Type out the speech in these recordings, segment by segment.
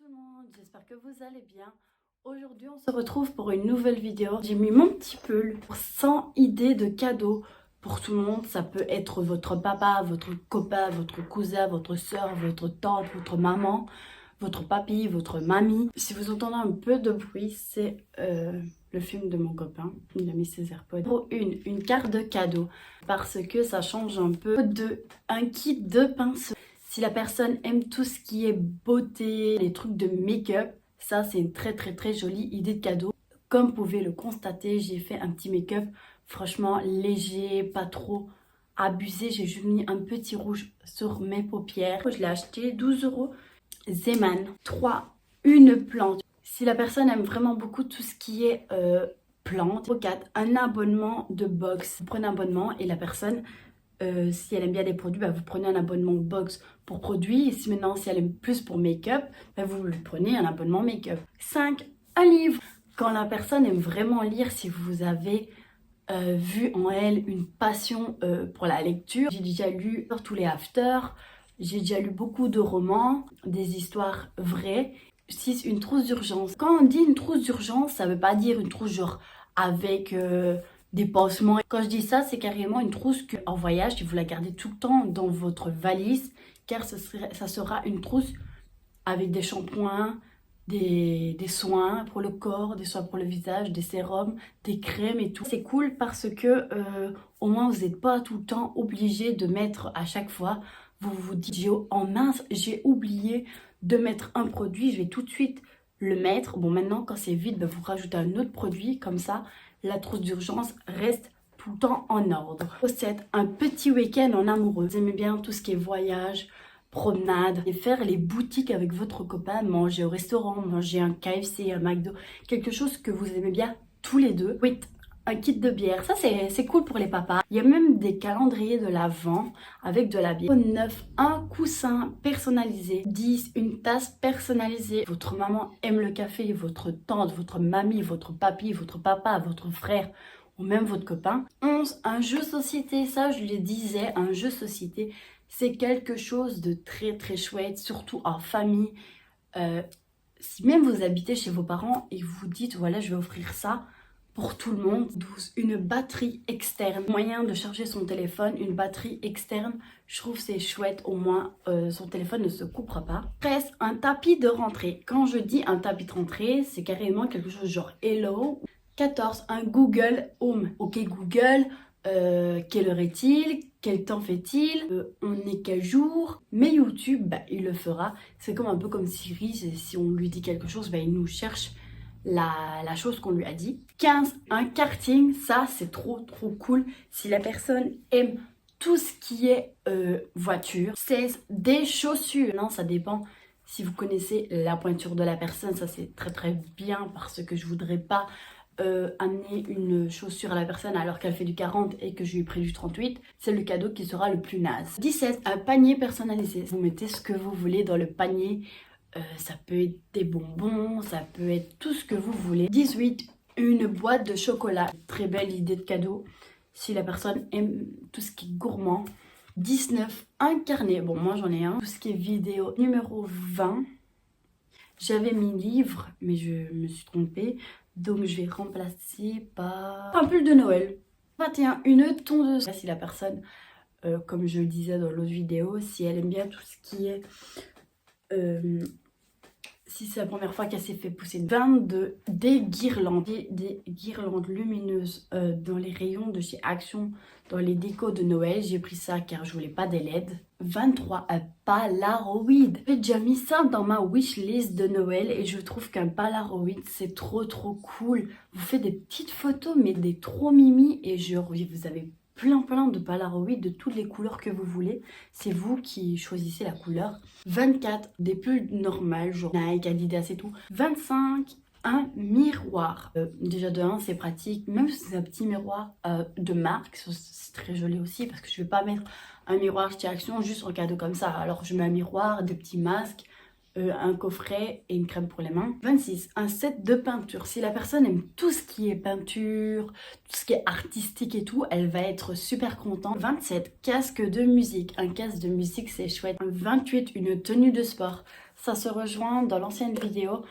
tout le monde, j'espère que vous allez bien. Aujourd'hui on se retrouve pour une nouvelle vidéo. J'ai mis mon petit pull pour 100 idées de cadeaux pour tout le monde. Ça peut être votre papa, votre copain, votre cousin, votre soeur, votre tante, votre maman, votre papy, votre mamie. Si vous entendez un peu de bruit, c'est le film de mon copain. Il a mis ses AirPods. Pour une carte de cadeau parce que ça change un peu un kit de pinceau. Si la personne aime tout ce qui est beauté, les trucs de make-up, ça c'est une très jolie idée de cadeau. Comme vous pouvez le constater, j'ai fait un petit make-up franchement léger, pas trop abusé. J'ai juste mis un petit rouge sur mes paupières. Je l'ai acheté 12 €. Zeman 3, une plante. Si la personne aime vraiment beaucoup tout ce qui est plante. 4, un abonnement de box. Vous prenez un abonnement et la personne... si elle aime bien des produits, vous prenez un abonnement box pour produits. Et si maintenant, si elle aime plus pour make-up, vous prenez un abonnement make-up. 5, un livre. Quand la personne aime vraiment lire, si vous avez vu en elle une passion pour la lecture. J'ai déjà lu tous les afters. J'ai déjà lu beaucoup de romans, des histoires vraies. 6, une trousse d'urgence. Quand on dit une trousse d'urgence, ça veut pas dire une trousse genre avec... des pansements. Quand je dis ça, c'est carrément une trousse que en voyage, si vous la gardez tout le temps dans votre valise, car ça sera une trousse avec des shampoings, des soins pour le corps, des soins pour le visage, des sérums, des crèmes et tout. C'est cool parce que au moins vous n'êtes pas tout le temps obligé de mettre à chaque fois. Vous vous dites, en mince, j'ai oublié de mettre un produit, je vais tout de suite le mettre. Bon, maintenant, quand c'est vide, vous rajoutez un autre produit, comme ça, la trousse d'urgence reste tout le temps en ordre. 7, un petit week-end en amoureux. Vous aimez bien tout ce qui est voyage, promenade, et faire les boutiques avec votre copain, manger au restaurant, manger un KFC, un McDo, quelque chose que vous aimez bien tous les deux. 8, un kit de bière, ça c'est cool pour les papas. Il y a même des calendriers de l'Avent avec de la bière. 9, un coussin personnalisé. 10, une tasse personnalisée. Votre maman aime le café, votre tante, votre mamie, votre papy, votre papa, votre frère ou même votre copain. 11, un jeu société. Ça je le disais, un jeu société, c'est quelque chose de très chouette, surtout en famille. Si même vous habitez chez vos parents et vous dites voilà je vais offrir ça pour tout le monde. 12, une batterie externe. Moyen de charger son téléphone, une batterie externe. Je trouve c'est chouette, au moins son téléphone ne se coupera pas. 13, un tapis de rentrée. Quand je dis un tapis de rentrée, c'est carrément quelque chose genre Hello. 14, un Google Home. Ok Google, quelle heure est-il? Quel temps fait-il? On est quel jour? Mais YouTube, il le fera. C'est comme un peu comme Siri, si on lui dit quelque chose, il nous cherche la chose qu'on lui a dit. 15, un karting, ça c'est trop cool si la personne aime tout ce qui est voiture. 16, des chaussures. Non, ça dépend si vous connaissez la pointure de la personne, ça c'est très bien parce que je voudrais pas amener une chaussure à la personne alors qu'elle fait du 40 et que je lui ai pris du 38. C'est le cadeau qui sera le plus naze. 17, un panier personnalisé. Vous mettez ce que vous voulez dans le panier. Ça peut être des bonbons, ça peut être tout ce que vous voulez. 18, une boîte de chocolat. Très belle idée de cadeau si la personne aime tout ce qui est gourmand. 19, un carnet. Bon, moi j'en ai un. Tout ce qui est vidéo. Numéro 20. J'avais mis livre, mais je me suis trompée. Donc je vais remplacer par un pull de Noël. 21, une tondeuse. Si la personne, comme je le disais dans l'autre vidéo, si elle aime bien tout ce qui est... si c'est la première fois qu'elle s'est fait pousser. 22, des guirlandes. Des guirlandes lumineuses dans les rayons de chez Action, dans les décos de Noël. J'ai pris ça car je voulais pas des LED. 23, un Polaroid. J'ai déjà mis ça dans ma wishlist de Noël et je trouve qu'un Polaroid c'est trop cool. Vous faites des petites photos mais des trop mimi et genre oui, vous avez plein de Polaroid de toutes les couleurs que vous voulez. C'est vous qui choisissez la couleur. 24, des pulls normales, genre Nike, Adidas et tout. 25, un miroir. Déjà de 1, c'est pratique. Même si c'est un petit miroir de marque, c'est très joli aussi parce que je vais pas mettre un miroir chez Action juste en cadeau comme ça. Alors je mets un miroir, des petits masques, un coffret et une crème pour les mains. 26, un set de peinture. Si la personne aime tout ce qui est peinture, tout ce qui est artistique et tout, elle va être super contente. 27, casque de musique. Un casque de musique c'est chouette. 28, une tenue de sport. Ça se rejoint dans l'ancienne vidéo,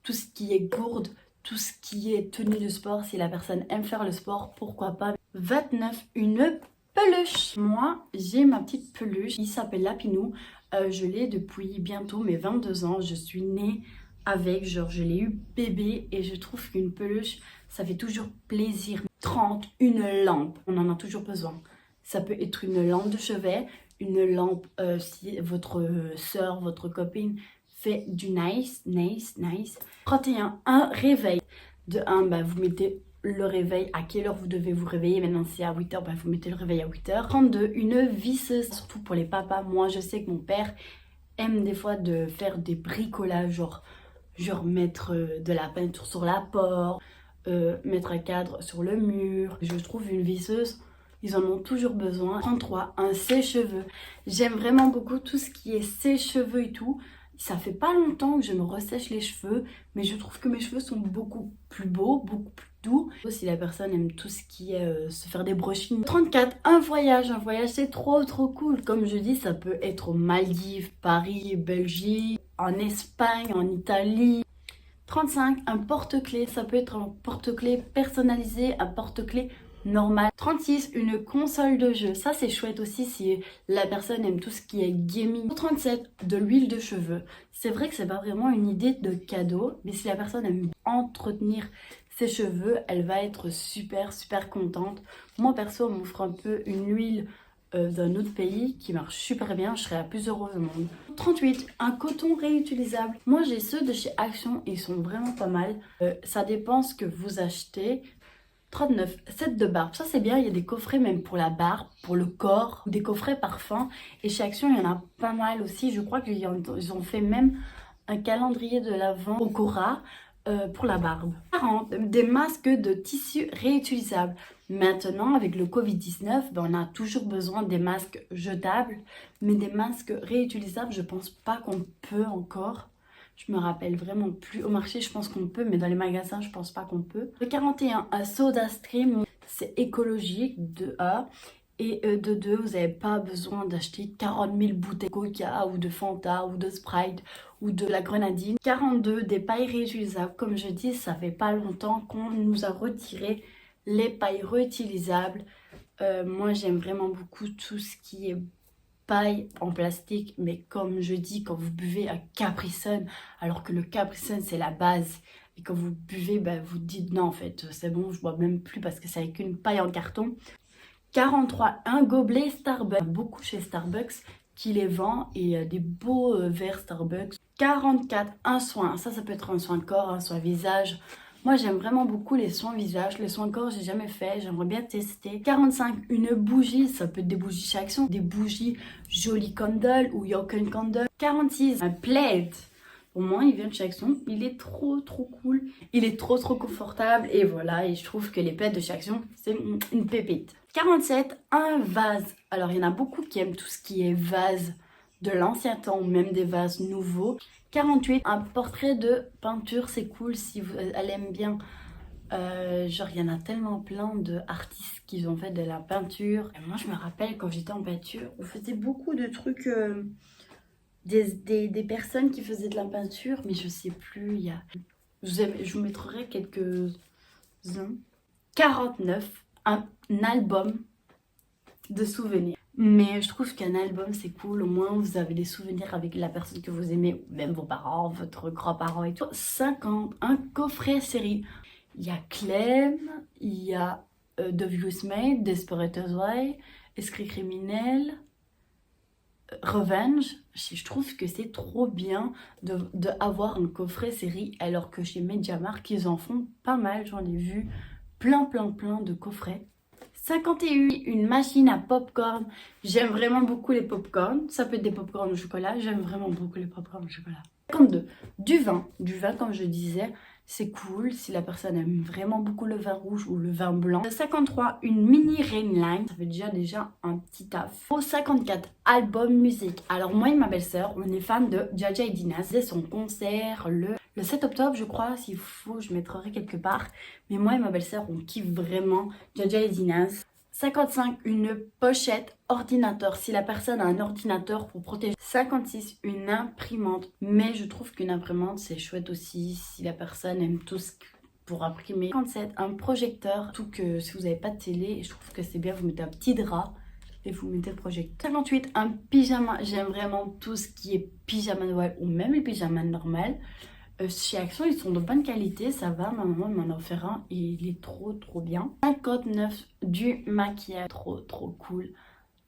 tout ce qui est gourde, tout ce qui est tenue de sport. Si la personne aime faire le sport, pourquoi pas. 29, une peluche. Moi, j'ai ma petite peluche, il s'appelle Lapinou. Je l'ai depuis bientôt mes 22 ans. Je suis née avec, genre je l'ai eu bébé et je trouve qu'une peluche, ça fait toujours plaisir. 30, une lampe, on en a toujours besoin. Ça peut être une lampe de chevet, une lampe si votre soeur, votre copine fait du nice. 31, un réveil. De 1, bah, vous mettez le réveil, à quelle heure vous devez vous réveiller. Maintenant si c'est à 8h, bah, vous mettez le réveil à 8h. 32, une visseuse, surtout pour les papas. Moi je sais que mon père aime des fois de faire des bricolages, genre mettre de la peinture sur la porte, mettre un cadre sur le mur. Je trouve une visseuse, ils en ont toujours besoin. 33, un sèche-cheveux. J'aime vraiment beaucoup tout ce qui est sèche-cheveux et tout. Ça fait pas longtemps que je me ressèche les cheveux, mais je trouve que mes cheveux sont beaucoup plus beaux, beaucoup plus doux. Si la personne aime tout ce qui est se faire des brushings. 34, un voyage. Un voyage, c'est trop cool. Comme je dis, ça peut être aux Maldives, Paris, Belgique, en Espagne, en Italie. 35, un porte-clés. Ça peut être un porte-clés personnalisé, un porte-clés normal. 36, une console de jeu. Ça c'est chouette aussi si la personne aime tout ce qui est gaming. 37, de l'huile de cheveux. C'est vrai que c'est pas vraiment une idée de cadeau, mais si la personne aime entretenir ses cheveux, elle va être super contente. Moi perso, on m'offre un peu une huile d'un autre pays qui marche super bien, je serais la plus heureuse au monde. 38, un coton réutilisable. Moi j'ai ceux de chez Action, ils sont vraiment pas mal. Ça dépend ce que vous achetez. 39, set de barbe. Ça c'est bien, il y a des coffrets même pour la barbe, pour le corps, des coffrets parfums. Et chez Action, il y en a pas mal aussi. Je crois qu'ils ont fait même un calendrier de l'Avent au Cora pour la barbe. 40, des masques de tissu réutilisables. Maintenant, avec le Covid-19, ben, on a toujours besoin des masques jetables. Mais des masques réutilisables, je pense pas qu'on peut encore. Je me rappelle vraiment plus. Au marché, je pense qu'on peut, mais dans les magasins, je pense pas qu'on peut. Le 41, un soda stream, c'est écologique de 1. Et de 2, vous n'avez pas besoin d'acheter 40 000 bouteilles de Coca ou de Fanta ou de Sprite ou de la grenadine. 42, des pailles réutilisables. Comme je dis, ça fait pas longtemps qu'on nous a retiré les pailles réutilisables. Moi, j'aime vraiment beaucoup tout ce qui est paille en plastique, mais comme je dis, quand vous buvez un Capri Sun, alors que le Capri Sun c'est la base, et quand vous buvez, ben, vous dites non en fait, c'est bon, je bois même plus parce que c'est avec une paille en carton. 43, un gobelet Starbucks. Beaucoup chez Starbucks qui les vend et des beaux verres Starbucks. 44, un soin. Ça peut être un soin de corps, un soin visage. Moi, j'aime vraiment beaucoup les soins visage. Les soins corps, j'ai jamais fait. J'aimerais bien tester. 45, une bougie. Ça peut être des bougies chez Action. Des bougies Jolly Candle ou Yoken Candle. 46, un plaid. Pour moi, il vient de chez Action. Il est trop cool. Il est trop confortable. Et voilà, et je trouve que les plaids de chez Action, c'est une pépite. 47, un vase. Alors, il y en a beaucoup qui aiment tout ce qui est vase de l'ancien temps ou même des vases nouveaux. 48, un portrait de peinture, c'est cool si elle aime bien. Genre, il y en a tellement plein d'artistes qui ont fait de la peinture. Et moi, je me rappelle quand j'étais en peinture, on faisait beaucoup de trucs... Des personnes qui faisaient de la peinture, mais je sais plus, il y a... Je vous mettrai quelques-uns. 49, un album de souvenirs. Mais je trouve qu'un album c'est cool, au moins vous avez des souvenirs avec la personne que vous aimez, même vos parents, votre grand-parent et tout. 50, un coffret série. Il y a Clem, il y a Devil's Made, Desperate Housewives, Esprit criminel, Revenge. Je trouve que c'est trop bien de avoir un coffret série, alors que chez MediaMarkt ils en font pas mal, j'en ai vu plein de coffrets. 51, une machine à popcorn. J'aime vraiment beaucoup les popcorn. Ça peut être des popcorn au chocolat. J'aime vraiment beaucoup les popcorn au chocolat. 52, du vin. Du vin, comme je disais, c'est cool si la personne aime vraiment beaucoup le vin rouge ou le vin blanc. 53, une mini Rainline. Ça fait déjà un petit taf. Au 54, album musique. Alors moi et ma belle-sœur, on est fan de Jaja et Dina. C'est son concert le 7 octobre, je crois. S'il faut, je mettrai quelque part. Mais moi et ma belle-sœur, on kiffe vraiment Jaja et Dina. 55, une pochette ordinateur, si la personne a un ordinateur pour protéger. 56, une imprimante, mais je trouve qu'une imprimante c'est chouette aussi si la personne aime tout ce pour imprimer. 57, un projecteur, tout que si vous n'avez pas de télé, je trouve que c'est bien, vous mettez un petit drap et vous mettez le projecteur. 58, un pyjama, j'aime vraiment tout ce qui est pyjama Noël ou même les pyjamas normaux. Chez Action, ils sont de bonne qualité, ça va, ma maman m'en a offert un et il est trop bien. 59, du maquillage, trop cool.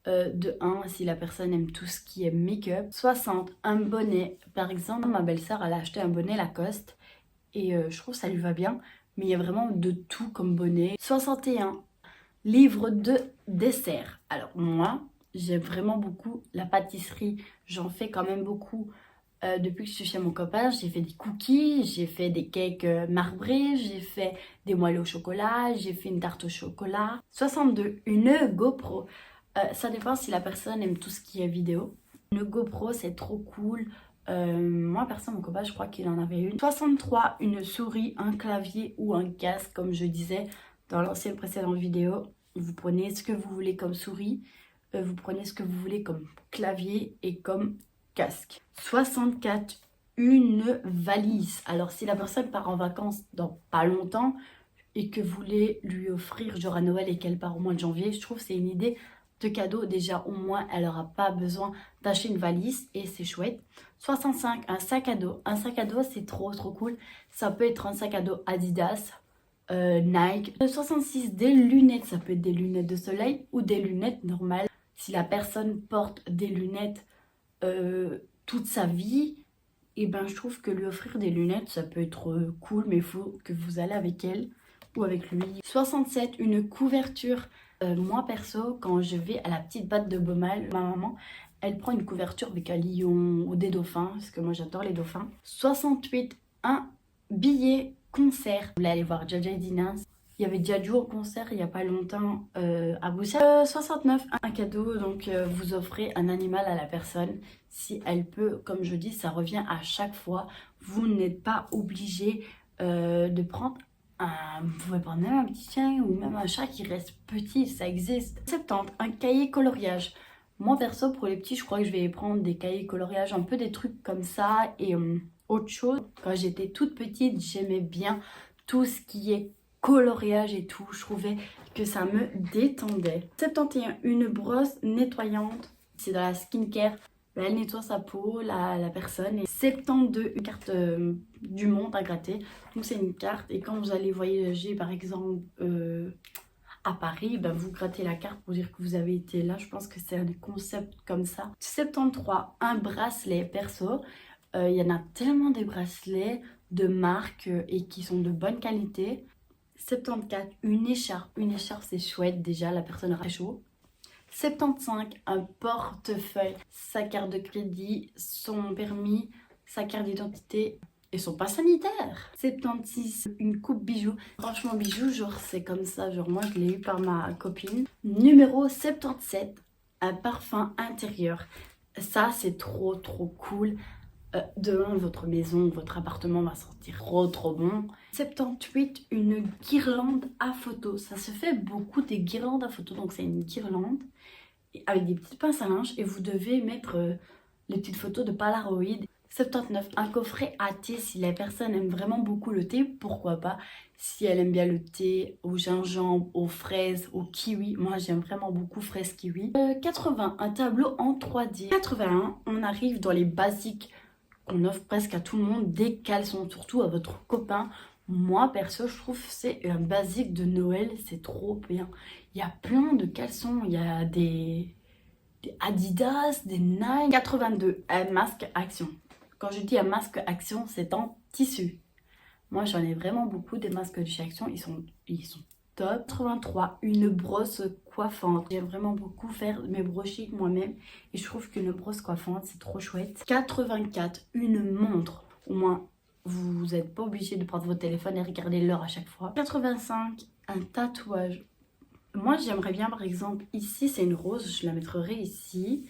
De 1, si la personne aime tout ce qui est make-up. 60, un bonnet, par exemple, ma belle-sœur, elle a acheté un bonnet Lacoste et je trouve que ça lui va bien, mais il y a vraiment de tout comme bonnet. 61, livre de dessert. Alors moi, j'aime vraiment beaucoup la pâtisserie, j'en fais quand même beaucoup. Depuis que je suis chez mon copain, j'ai fait des cookies, j'ai fait des cakes marbrés, j'ai fait des moelleux au chocolat, j'ai fait une tarte au chocolat. 62, une GoPro. Ça dépend si la personne aime tout ce qui est vidéo. Une GoPro, c'est trop cool. Moi, personne, mon copain, je crois qu'il en avait une. 63, une souris, un clavier ou un casque, comme je disais dans l'ancienne précédente vidéo. Vous prenez ce que vous voulez comme souris, vous prenez ce que vous voulez comme clavier et comme casque. 64, une valise. Alors si la personne part en vacances dans pas longtemps et que vous voulez lui offrir genre à Noël et qu'elle part au mois de janvier, je trouve que c'est une idée de cadeau. Déjà au moins elle n'aura pas besoin d'acheter une valise et c'est chouette. 65, un sac à dos. Un sac à dos c'est trop cool. Ça peut être un sac à dos Adidas, Nike. 66, des lunettes. Ça peut être des lunettes de soleil ou des lunettes normales. Si la personne porte des lunettes toute sa vie, et ben je trouve que lui offrir des lunettes ça peut être cool, mais il faut que vous allez avec elle ou avec lui. 67, une couverture. Moi perso, quand je vais à la petite batte de Baumal, ma maman elle prend une couverture avec un lion ou des dauphins, parce que moi j'adore les dauphins. 68, un billet concert. Vous voulez aller voir Jaja et Dina. Il y avait Diadju au concert il n'y a pas longtemps à Bruxelles. 69, un cadeau, donc vous offrez un animal à la personne. Si elle peut, comme je dis, ça revient à chaque fois. Vous n'êtes pas obligé de prendre un... Vous pouvez prendre même un petit chien ou même un chat qui reste petit, ça existe. 70, un cahier coloriage. Moi perso, pour les petits, je crois que je vais prendre des cahiers coloriage, un peu des trucs comme ça et autre chose. Quand j'étais toute petite, j'aimais bien tout ce qui est coloriage et tout, je trouvais que ça me détendait. 71, une brosse nettoyante, c'est dans la skincare, elle nettoie sa peau, la personne. Et 72, une carte du monde à gratter, donc c'est une carte et quand vous allez voyager par exemple à Paris, ben vous grattez la carte pour dire que vous avez été là. Je pense que c'est un concept comme ça. 73, un bracelet perso. Il y en a tellement des bracelets de marque et qui sont de bonne qualité. 74, une écharpe. Une écharpe, c'est chouette déjà, la personne aura chaud. 75, un portefeuille, sa carte de crédit, son permis, sa carte d'identité et son pass sanitaire. 76, une coupe bijoux. Franchement, bijoux, genre c'est comme ça, genre moi je l'ai eu par ma copine. Numéro 77, un parfum intérieur. Ça, c'est trop cool. Demain, votre maison, votre appartement va sentir trop bon. 78, une guirlande à photo. Ça se fait beaucoup des guirlandes à photo. Donc c'est une guirlande avec des petites pinces à linge et vous devez mettre les petites photos de Polaroid. 79, un coffret à thé. Si la personne aime vraiment beaucoup le thé, pourquoi pas. Si elle aime bien le thé au gingembre, aux fraises, au kiwi. Moi j'aime vraiment beaucoup fraise kiwi. 80, un tableau en 3D. 81, on arrive dans les basiques qu'on offre presque à tout le monde, des caleçons, surtout à votre copain. Moi perso je trouve que c'est un basique de Noël, c'est trop bien. Il y a plein de caleçons, il y a des Adidas, des Nike. 82, un masque Action. Quand je dis un masque Action, c'est en tissu. Moi j'en ai vraiment beaucoup des masques de chez Action, ils sont top. 83, une brosse coiffante. J'aime vraiment beaucoup faire mes brochies moi-même et je trouve qu'une brosse coiffante c'est trop chouette. 84, une montre. Au moins vous n'êtes pas obligé de prendre votre téléphone et regarder l'heure à chaque fois. 85, un tatouage. Moi j'aimerais bien par exemple ici c'est une rose, je la mettrai ici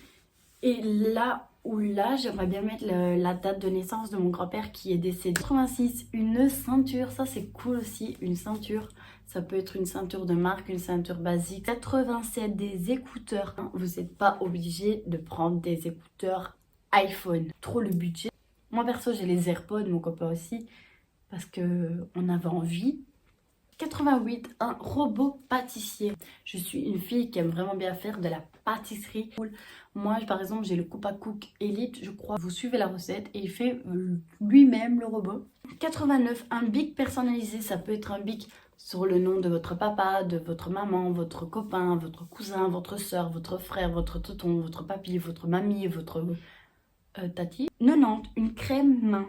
et là Oula, j'aimerais bien mettre la date de naissance de mon grand-père qui est décédé. 86, une ceinture, ça c'est cool aussi, une ceinture. Ça peut être une ceinture de marque, une ceinture basique. 87, des écouteurs. Vous n'êtes pas obligé de prendre des écouteurs iPhone. Trop le budget. Moi perso, j'ai les AirPods, mon copain aussi, parce qu'on avait envie. 88, un robot pâtissier. Je suis une fille qui aime vraiment bien faire de la pâtisserie. Moi, par exemple, j'ai le Coupa Cook Elite, je crois. Vous suivez la recette et il fait lui-même le robot. 89, un bic personnalisé. Ça peut être un bic sur le nom de votre papa, de votre maman, votre copain, votre cousin, votre soeur, votre frère, votre tonton, votre papy, votre mamie, votre tati. 90, une crème main.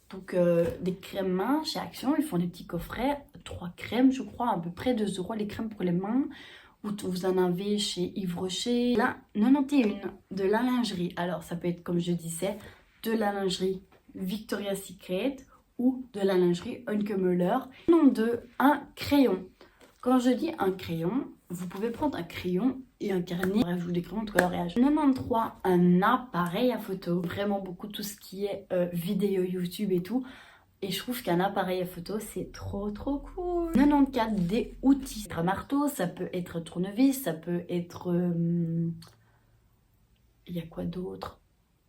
Donc des crèmes mains chez Action, ils font des petits coffrets, 3 crèmes je crois, à peu près 2 € les crèmes pour les mains. Vous en avez chez Yves Rocher. Là, 91, de la lingerie. Alors ça peut être comme je disais, de la lingerie Victoria's Secret ou de la lingerie Hunkemöller. 92, un crayon. Quand je dis un crayon, vous pouvez prendre un crayon et un carnet. Bref, je vous décris mon coloriage. 93, un appareil à photo. Vraiment beaucoup tout ce qui est vidéo YouTube et tout. Et je trouve qu'un appareil à photo, c'est trop cool. 94, des outils. Un marteau, ça peut être un tournevis, ça peut être... Il y a quoi d'autre?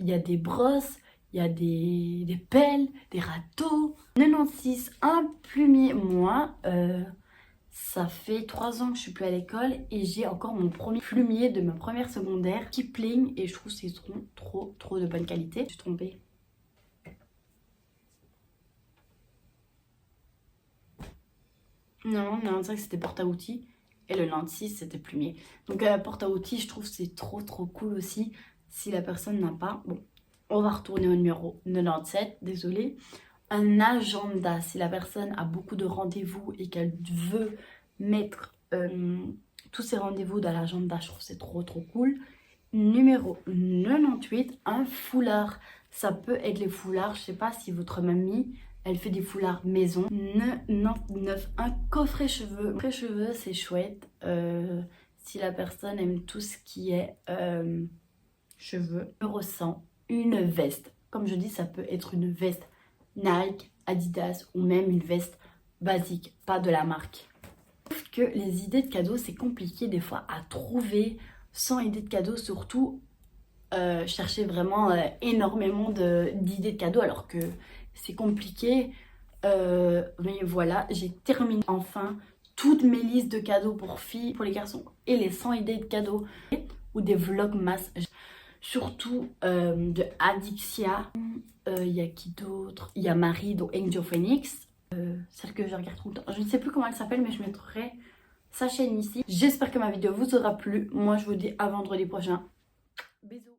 Il y a des brosses, il y a des pelles, des râteaux. 96, un plumier. Moi... ça fait 3 ans que je suis plus à l'école et j'ai encore mon premier plumier de ma première secondaire qui Kipling et je trouve que c'est trop de bonne qualité. Je suis trompée. Non, le 95 c'était porte à outils et le 96 c'était plumier. Donc porte à outils, je trouve que c'est trop cool aussi. Si la personne n'a pas, bon, on va retourner au numéro 97, désolée. Un agenda, si la personne a beaucoup de rendez-vous et qu'elle veut mettre tous ses rendez-vous dans l'agenda, je trouve que c'est trop cool. Numéro 98, un foulard. Ça peut être les foulards, je sais pas si votre mamie, elle fait des foulards maison. 99, un coffret cheveux. Coffret cheveux, c'est chouette. Si la personne aime tout ce qui est cheveux. Numéro 100, une veste. Comme je dis, ça peut être une veste Nike, Adidas ou même une veste basique, pas de la marque. Je trouve que les idées de cadeaux, c'est compliqué des fois à trouver. Sans idées de cadeaux, surtout chercher vraiment énormément d'idées de cadeaux alors que c'est compliqué. Mais voilà, j'ai terminé enfin toutes mes listes de cadeaux pour filles, pour les garçons et les 100 idées de cadeaux ou des vlogmas. Surtout de Adixia. Il y a qui d'autre? Il y a Marie, donc Angel Phoenix. Celle que je regarde tout le temps. Je ne sais plus comment elle s'appelle, mais je mettrai sa chaîne ici. J'espère que ma vidéo vous aura plu. Moi, je vous dis à vendredi prochain. Bisous.